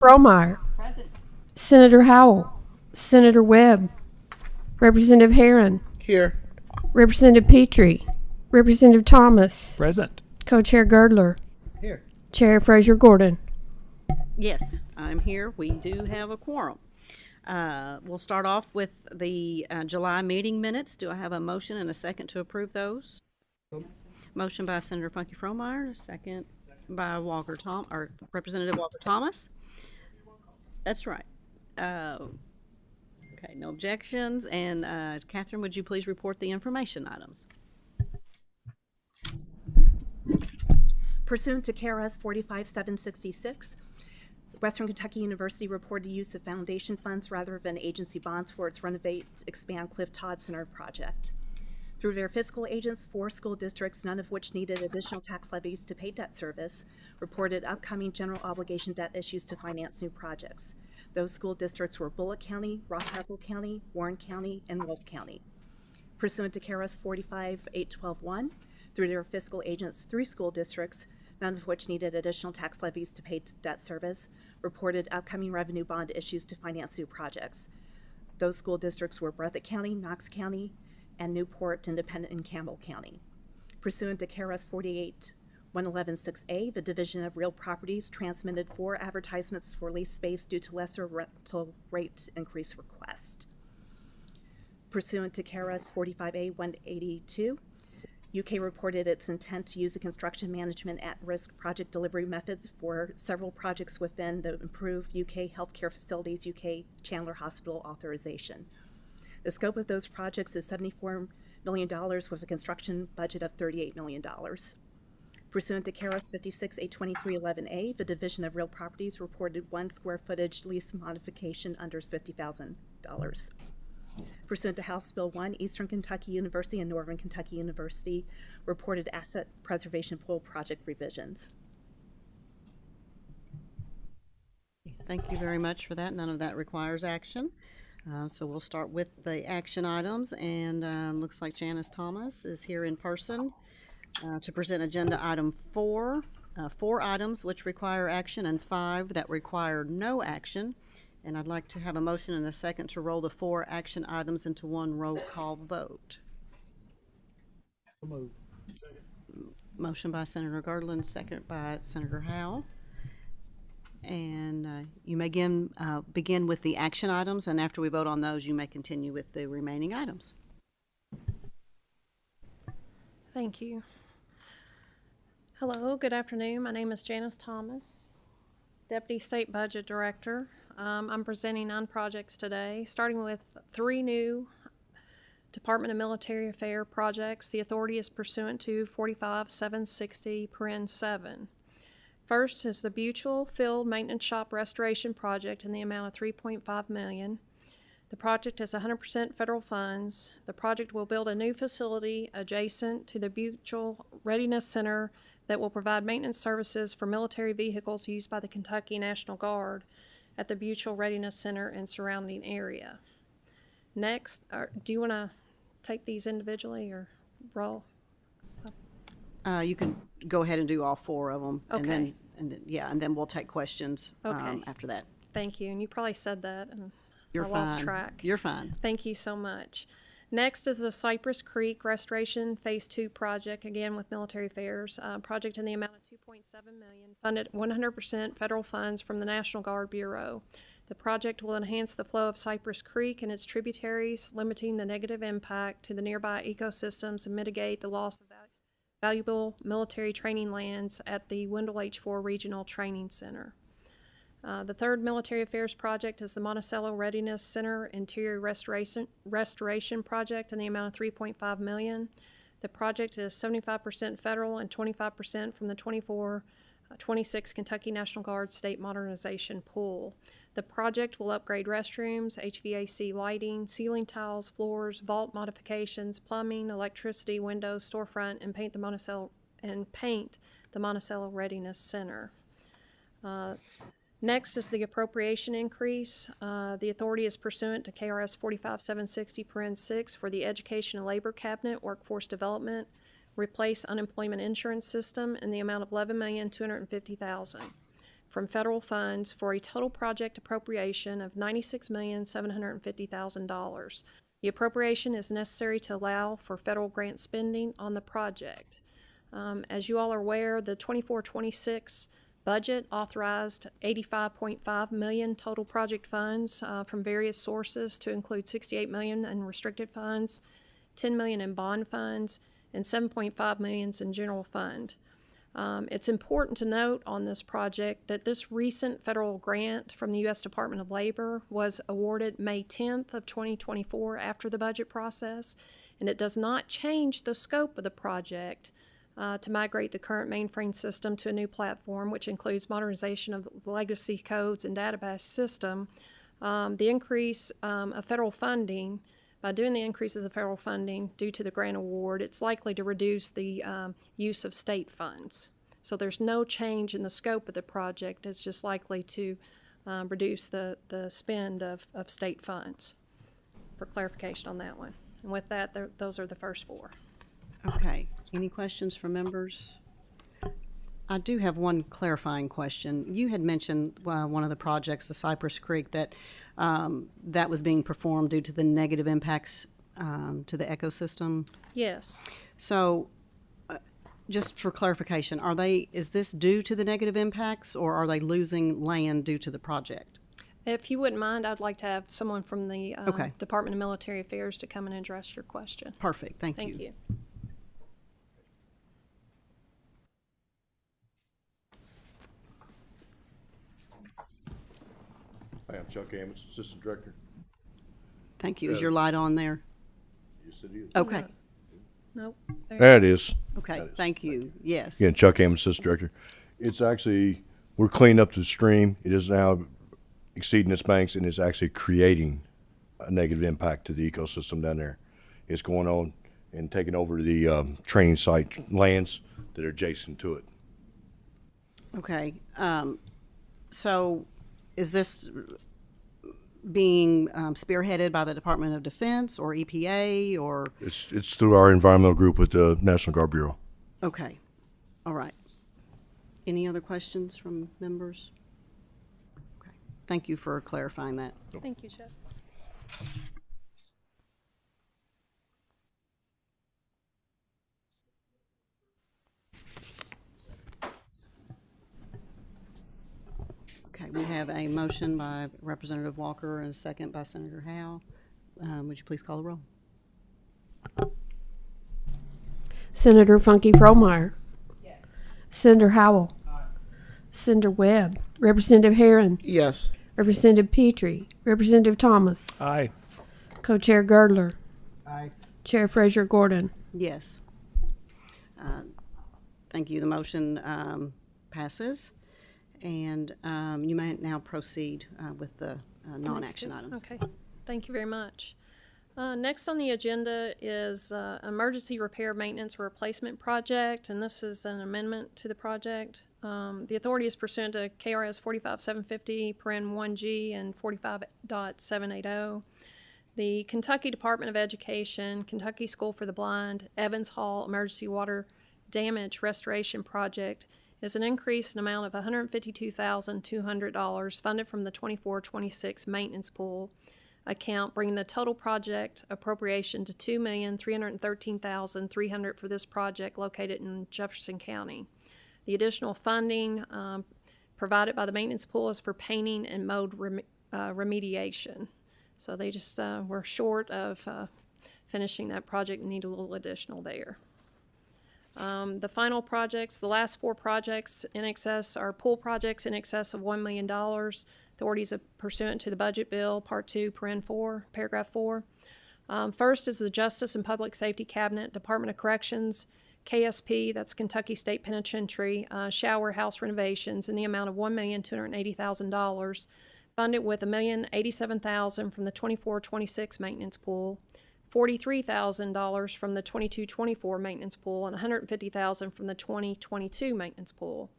Bromeyer, Present. Senator Howell, Senator Webb, Representative Herron, Here. Representative Petrie, Representative Thomas, Present. Co-Chair Girdler, Here. Chair Fraser Gordon. Yes, I'm here. We do have a quorum. We'll start off with the July meeting minutes. Do I have a motion and a second to approve those? Motion by Senator Funky Fromeyer, second by Representative Walker Thomas. That's right. Okay, no objections. And Catherine, would you please report the information items? Pursuant to KRS 45766, Western Kentucky University reported use of foundation funds rather than agency bonds for its Renovate Expand Cliff Todd Center project. Through their fiscal agents, 4 school districts, none of which needed additional tax levies to pay debt service, reported upcoming general obligation debt issues to finance new projects. Those school districts were Bullitt County, Rockcastle County, Warren County, and Wolfe County. Pursuant to KRS 45812-1, through their fiscal agents, 3 school districts, none of which needed additional tax levies to pay debt service, reported upcoming revenue bond issues to finance new projects. Those school districts were Breathitt County, Knox County, and Newport, Independent, and Campbell County. Pursuant to KRS 48116A, the Division of Real Properties transmitted 4 advertisements for lease space due to lesser rental rate increase request. Pursuant to KRS 45A182, UK reported its intent to use the construction management at-risk project delivery methods for several projects within the Improved UK Healthcare Facilities UK Chandler Hospital authorization. The scope of those projects is $74 million with a construction budget of $38 million. Pursuant to KRS 56A2311A, the Division of Real Properties reported 1 square footage lease modification under $50,000. Pursuant to House Bill 1, Eastern Kentucky University and Northern Kentucky University reported asset preservation pool project revisions. Thank you very much for that. None of that requires action. So we'll start with the action items, and looks like Janice Thomas is here in person to present agenda item 4. 4 items which require action and 5 that require no action. And I'd like to have a motion and a second to roll the 4 action items into one roll call vote. Motion by Senator Garland, second by Senator Howell. And you may begin with the action items, and after we vote on those, you may continue with the remaining items. Thank you. Hello, good afternoon. My name is Janice Thomas, Deputy State Budget Director. I'm presenting 9 projects today, starting with 3 new Department of Military Affairs projects. The authority is pursuant to 45760(7). First is the Butyl Field Maintenance Shop Restoration Project in the amount of $3.5 million. The project is 100% federal funds. The project will build a new facility adjacent to the Butyl Readiness Center that will provide maintenance services for military vehicles used by the Kentucky National Guard at the Butyl Readiness Center and surrounding area. Next, do you want to take these individually or roll? You can go ahead and do all 4 of them. Okay. And then we'll take questions Okay. after that. Thank you. And you probably said that, and You're I fine. lost track. You're fine. Thank you so much. Next is the Cypress Creek Restoration Phase 2 project, again with Military Affairs. Project in the amount of $2.7 million, funded 100% federal funds from the National Guard Bureau. The project will enhance the flow of Cypress Creek and its tributaries, limiting the negative impact to the nearby ecosystems and mitigate the loss of valuable military training lands at the Wendell H. 4 Regional Training Center. The third military affairs project is the Monticello Readiness Center Interior Restoration Project in the amount of $3.5 million. The project is 75% federal and 25% from the 26 Kentucky National Guard State Modernization Pool. The project will upgrade restrooms, HVAC lighting, ceiling tiles, floors, vault modifications, plumbing, electricity, windows, storefront, and paint the Monticello Readiness Center. Next is the appropriation increase. The authority is pursuant to KRS 45760(6) for the Education and Labor Cabinet Workforce Development Replace Unemployment Insurance System in the amount of $11,250,000. from federal funds for a total project appropriation of $96,750,000. The appropriation is necessary to allow for federal grant spending on the project. As you all are aware, the 24-26 budget authorized $85.5 million total project funds from various sources, to include $68 million in restricted funds, $10 million in bond funds, and $7.5 million in general fund. It's important to note on this project that this recent federal grant from the U.S. Department of Labor was awarded May 10th of 2024 after the budget process, and it does not change the scope of the project to migrate the current mainframe system to a new platform, which includes modernization of the legacy codes and database system. The increase of federal funding, by doing the increase of the federal funding due to the grant award, it's likely to reduce the use of state funds. So there's no change in the scope of the project. It's just likely to reduce the spend of state funds, for clarification on that one. And with that, those are the first four. Okay, any questions from members? I do have one clarifying question. You had mentioned one of the projects, the Cypress Creek, that that was being performed due to the negative impacts to the ecosystem. Yes. So, just for clarification, is this due to the negative impacts, or are they losing land due to the project? If you wouldn't mind, I'd like to have someone from the Okay. Department of Military Affairs to come and address your question. Perfect, thank you. Thank you. Hi, I'm Chuck Ammons, Assistant Director. Thank you. Is your light on there? Yes, it is. Okay, Nope. There it is. okay, That is- thank you, yes. Again, Chuck Ammons, Assistant Director. It's actually, we're cleaning up the stream. It is now exceeding its banks and is actually creating a negative impact to the ecosystem down there. It's going on and taking over the training site lands that are adjacent to it. Okay, so is this being spearheaded by the Department of Defense or EPA or? It's through our environmental group with the National Guard Bureau. Okay, all right. Any other questions from members? Okay, thank you for clarifying that. Thank you, Chuck. Okay, we have a motion by Representative Walker and a second by Senator Howe. Would you please call the roll? Senator Funky Fromeyer. Yes. Senator Howell. Aye. Senator Webb. Representative Herron. Yes. Representative Petrie. Representative Thomas. Aye. Co-Chair Girdler. Aye. Chair Frazier Gordon. Yes. Thank you. The motion passes. And you may now proceed with the non-action items. Okay, thank you very much. Next on the agenda is emergency repair, maintenance, or replacement project, and this is an amendment to the project. The authority is pursuant to KRS 45750, paren 1G, and 45.780. The Kentucky Department of Education, Kentucky School for the Blind, Evans Hall Emergency Water Damage Restoration Project is an increase in amount of $152,200 funded from the 24-26 maintenance pool account, bringing the total project appropriation to $2,313,300 for this project located in Jefferson County. The additional funding provided by the maintenance pool is for painting and mold remediation. So they just were short of finishing that project and need a little additional there. The final projects, the last four projects in excess are pool projects in excess of $1 million. Authorities are pursuant to the budget bill, Part 2, paren 4, paragraph 4. First is the Justice and Public Safety Cabinet, Department of Corrections, KSP, that's Kentucky State Penitentiary, shower house renovations in the amount of $1,280,000, funded with $1,087,000 from the 24-26 maintenance pool, $43,000 from the 22-24 maintenance pool, and $150,000 from the 2022 maintenance pool.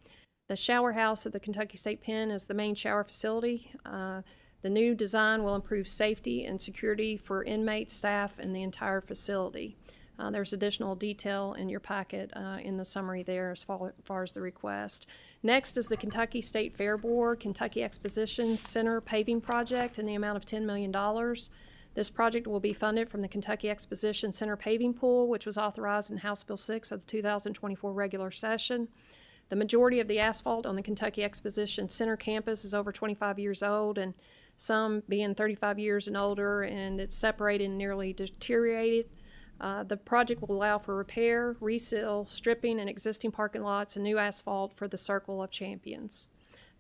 The shower house at the Kentucky State Pen is the main shower facility. The new design will improve safety and security for inmates, staff, and the entire facility. There's additional detail in your packet in the summary there as far as the request. Next is the Kentucky State Fair Board Kentucky Exposition Center paving project in the amount of $10 million. This project will be funded from the Kentucky Exposition Center paving pool, which was authorized in House Bill 6 of the 2024 regular session. The majority of the asphalt on the Kentucky Exposition Center campus is over 25 years old, and some being 35 years and older, and it's separated and nearly deteriorated. The project will allow for repair, reseal, stripping in existing parking lots, and new asphalt for the Circle of Champions.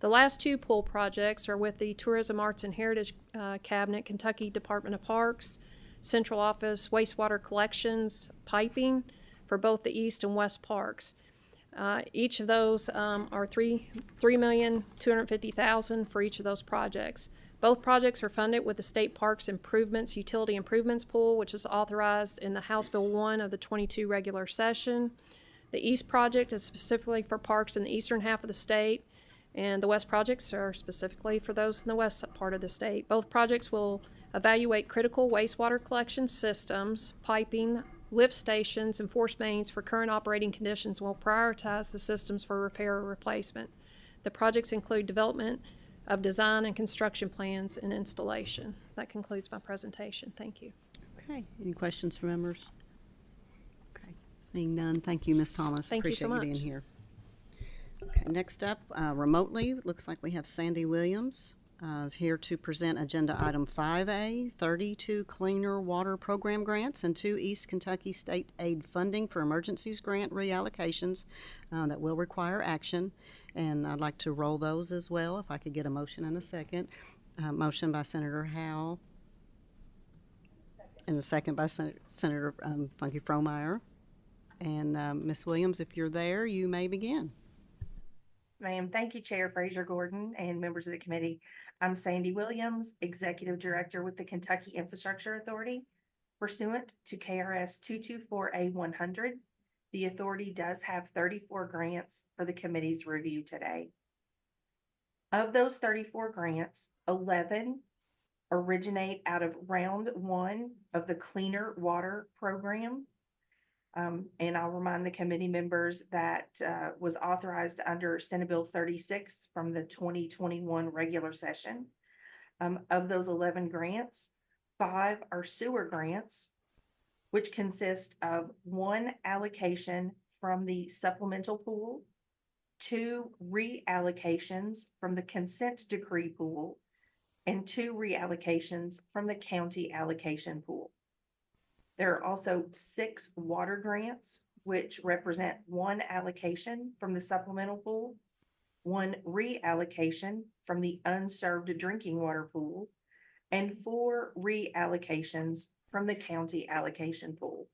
The last two pool projects are with the Tourism, Arts, and Heritage Cabinet, Kentucky Department of Parks, Central Office, Wastewater Collections, Piping for both the East and West Parks. Each of those are $3,250,000 for each of those projects. Both projects are funded with the State Parks Improvements Utility Improvements Pool, which is authorized in the House Bill 1 of the 22 regular session. The East project is specifically for parks in the eastern half of the state, and the West projects are specifically for those in the west part of the state. Both projects will evaluate critical wastewater collection systems, piping, lift stations, and force mains for current operating conditions, and will prioritize the systems for repair or replacement. The projects include development of design and construction plans and installation. That concludes my presentation. Thank you. Okay, any questions for members? Okay, seeing none, thank you, Ms. Thomas. Thank you so Appreciate you being much. here. Okay, next up, remotely, looks like we have Sandy Williams is here to present agenda item 5A, 32 Cleaner Water Program grants and 2 East Kentucky State Aid funding for emergencies grant reallocations that will require action. And I'd like to roll those as well, if I could get a motion and a second. Motion by Senator Howell. And a second by Senator Funky Fromeyer. And Ms. Williams, if you're there, you may begin. Ma'am, thank you, Chair Fraser Gordon and members of the committee. I'm Sandy Williams, Executive Director with the Kentucky Infrastructure Authority. Pursuant to KRS 224A100, the authority does have 34 grants for the committee's review today. Of those 34 grants, 11 originate out of round 1 of the Cleaner Water Program. And I'll remind the committee members that was authorized under Senate Bill 36 from the 2021 regular session. Of those 11 grants, 5 are sewer grants, which consist of 1 allocation from the supplemental pool, 2 reallocations from the consent decree pool, and 2 reallocations from the county allocation pool. There are also 6 water grants, which represent 1 allocation from the supplemental pool, 1 reallocation from the unserved drinking water pool, and 4 reallocations from the county allocation pool.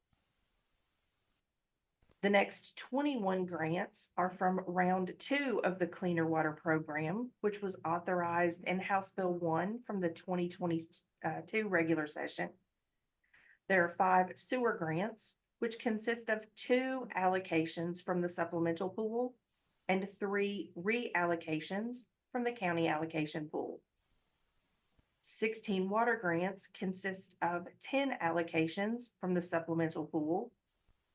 The next 21 grants are from round 2 of the Cleaner Water Program, which was authorized in House Bill 1 from the 2022 regular session. There are 5 sewer grants, which consist of 2 allocations from the supplemental pool and 3 reallocations from the county allocation pool. 16 water grants consist of 10 allocations from the supplemental pool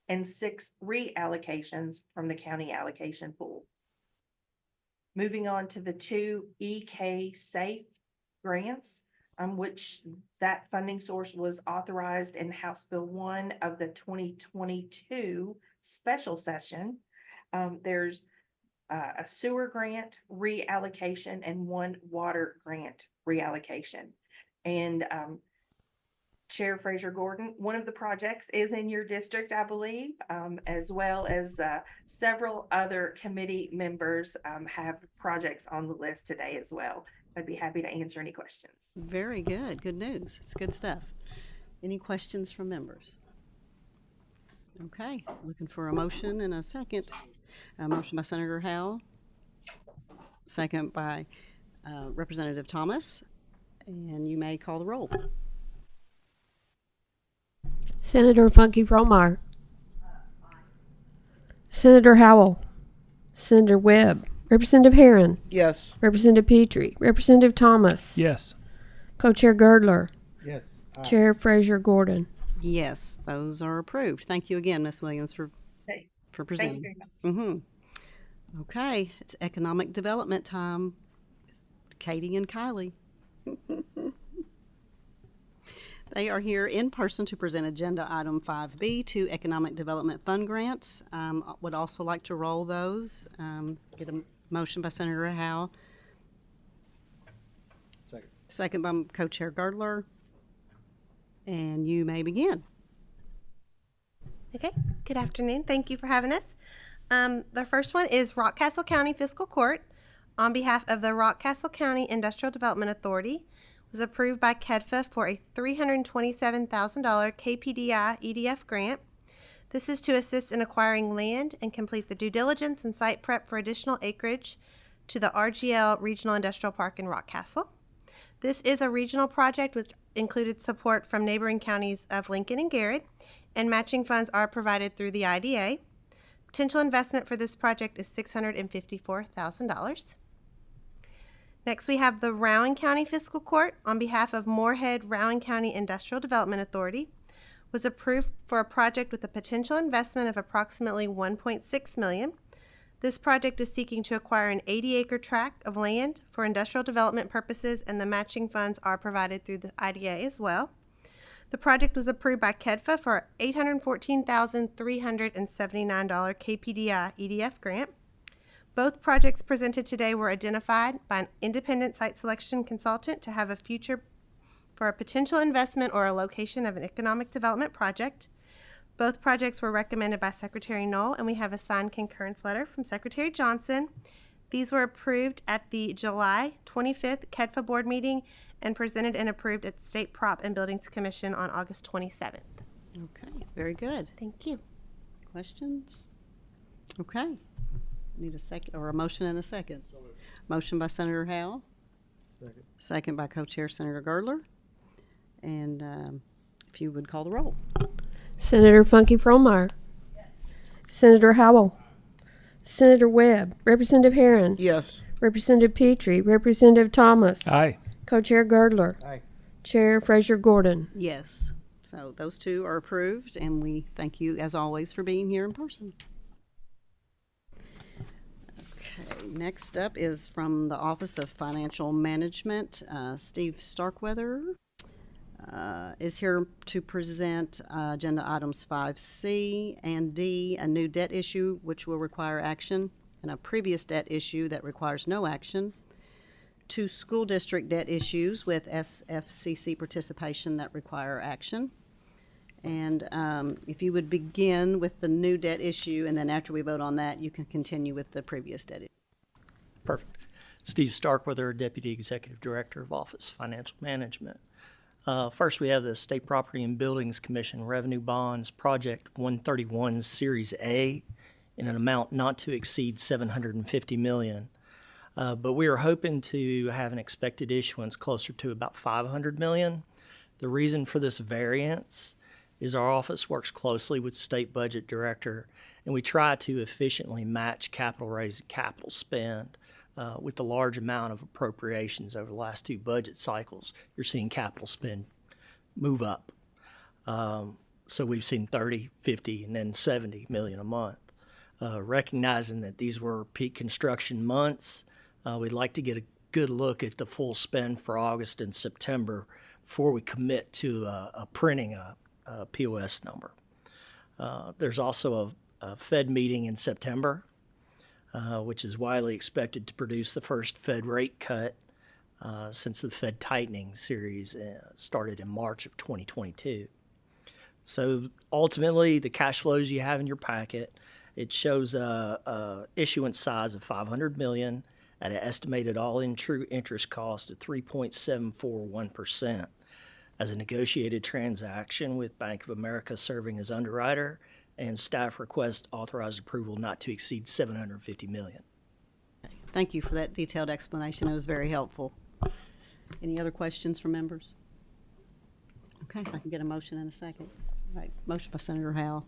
and 6 reallocations from the county allocation pool. Moving on to the 2 EK Safe grants, which that funding source was authorized in House Bill 1 of the 2022 special session. There's a sewer grant reallocation and 1 water grant reallocation. And Chair Fraser Gordon, one of the projects is in your district, I believe, as well as several other committee members have projects on the list today as well. I'd be happy to answer any questions. Very good. Good news. It's good stuff. Any questions from members? Okay, looking for a motion and a second. A motion by Senator Howell, second by Representative Thomas, and you may call the roll. Senator Funky Fromeyer. Senator Howell. Senator Webb. Representative Herron. Yes. Representative Petrie. Representative Thomas. Yes. Co-Chair Girdler. Yes. Chair Fraser Gordon. Yes, those are approved. Thank you again, Ms. Williams, for Okay. Thank you presenting. very much. Mm-hmm. Okay, it's economic development time. Katie and Kylie. They are here in person to present agenda item 5B, 2 Economic Development Fund grants. Would also like to roll those. Get a motion by Senator Howe. Second by Co-Chair Girdler. And you may begin. Okay, good afternoon. Thank you for having us. The first one is Rockcastle County Fiscal Court on behalf of the Rockcastle County Industrial Development Authority was approved by KEDFA for a $327,000 KPDI EDF grant. This is to assist in acquiring land and complete the due diligence and site prep for additional acreage to the RGL Regional Industrial Park in Rockcastle. This is a regional project which included support from neighboring counties of Lincoln and Garrett, and matching funds are provided through the IDA. Potential investment for this project is $654,000. Next, we have the Rowan County Fiscal Court on behalf of Moorhead Rowan County Industrial Development Authority was approved for a project with a potential investment of approximately $1.6 million. This project is seeking to acquire an 80-acre tract of land for industrial development purposes, and the matching funds are provided through the IDA as well. The project was approved by KEDFA for $814,379 KPDI EDF grant. Both projects presented today were identified by an independent site selection consultant to have a future for a potential investment or a location of an economic development project. Both projects were recommended by Secretary Knoll, and we have a signed concurrence letter from Secretary Johnson. These were approved at the July 25th KEDFA board meeting and presented and approved at the State Prop and Buildings Commission on August 27th. Okay, very good. Thank you. Questions? Okay. Need a second, or a motion and a second. Motion by Senator Howe. Second by Co-Chair Senator Girdler. And if you would call the roll. Senator Funky Fromeyer. Senator Howell. Senator Webb. Representative Herron. Yes. Representative Petrie. Representative Thomas. Aye. Co-Chair Girdler. Aye. Chair Fraser Gordon. Yes. So those two are approved, and we thank you, as always, for being here in person. Okay, next up is from the Office of Financial Management. Steve Starkweather is here to present agenda items 5C and D, a new debt issue which will require action, and a previous debt issue that requires no action. 2 school district debt issues with SFCC participation that require action. And if you would begin with the new debt issue, and then after we vote on that, you can continue with the previous debt issue. Perfect. Steve Starkweather, Deputy Executive Director of Office Financial Management. First, we have the State Property and Buildings Commission Revenue Bonds Project 131 Series A in an amount not to exceed $750 million. But we are hoping to have an expected issuance closer to about $500 million. The reason for this variance is our office works closely with the State Budget Director, and we try to efficiently match capital raise and capital spend. With the large amount of appropriations over the last 2 budget cycles, you're seeing capital spend move up. So we've seen 30, 50, and then 70 million a month. Recognizing that these were peak construction months, we'd like to get a good look at the full spend for August and September before we commit to printing a POS number. There's also a Fed meeting in September, which is widely expected to produce the first Fed rate cut since the Fed tightening series started in March of 2022. So ultimately, the cash flows you have in your packet, it shows a issuance size of $500 million at an estimated all-in true interest cost of 3.741%. As a negotiated transaction with Bank of America serving as underwriter, and staff request authorized approval not to exceed $750 million. Thank you for that detailed explanation. It was very helpful. Any other questions from members? Okay, if I can get a motion in a second. All right, motion by Senator Howe.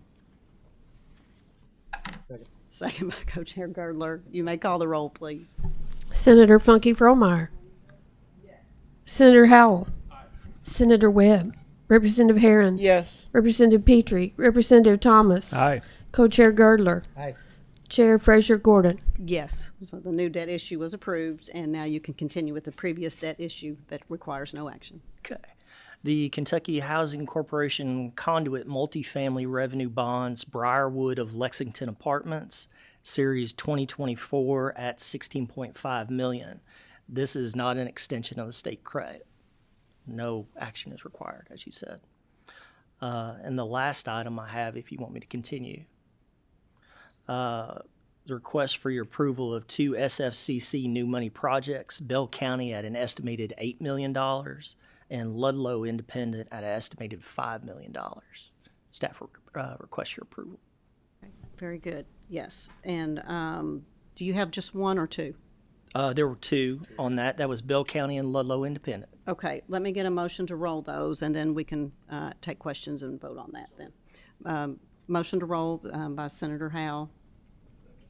Second by Co-Chair Girdler. You may call the roll, please. Senator Funky Fromeyer. Senator Howell. Senator Webb. Representative Herron. Yes. Representative Petrie. Representative Thomas. Aye. Co-Chair Girdler. Aye. Chair Fraser Gordon. Yes, so the new debt issue was approved, and now you can continue with the previous debt issue that requires no action. Okay. The Kentucky Housing Corporation Conduit Multifamily Revenue Bonds, Briarwood of Lexington Apartments, Series 2024 at $16.5 million. This is not an extension of the state credit. No action is required, as you said. And the last item I have, if you want me to continue, the request for your approval of 2 SFCC new money projects, Bell County at an estimated $8 million and Ludlow Independent at an estimated $5 million. Staff requests your approval. Very good, yes. And do you have just one or two? There were 2 on that. That was Bell County and Ludlow Independent. Okay, let me get a motion to roll those, and then we can take questions and vote on that then. Motion to roll by Senator Howe,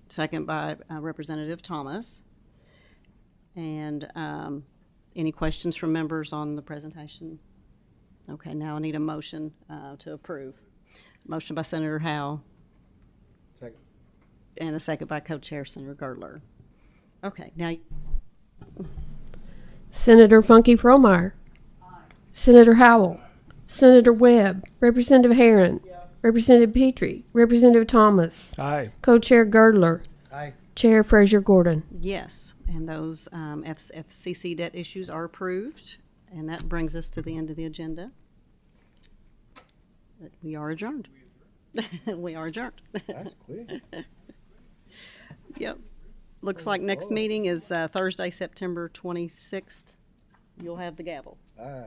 second by Representative Thomas. And any questions from members on the presentation? Okay, now I need a motion to approve. Motion by Senator Howe. Second. And a second by Co-Chair Senator Girdler. Okay, now, Senator Funky Fromeyer. Senator Howell. Senator Webb. Representative Herron. Representative Petrie. Representative Thomas. Aye. Co-Chair Girdler. Aye. Chair Fraser Gordon. yes, and those FCC debt issues are approved, and that brings us to the end of the agenda. But we are adjourned. We are adjourned. That's quick. Yep. Looks like next meeting is Thursday, September 26th. You'll have the gavel. Aye.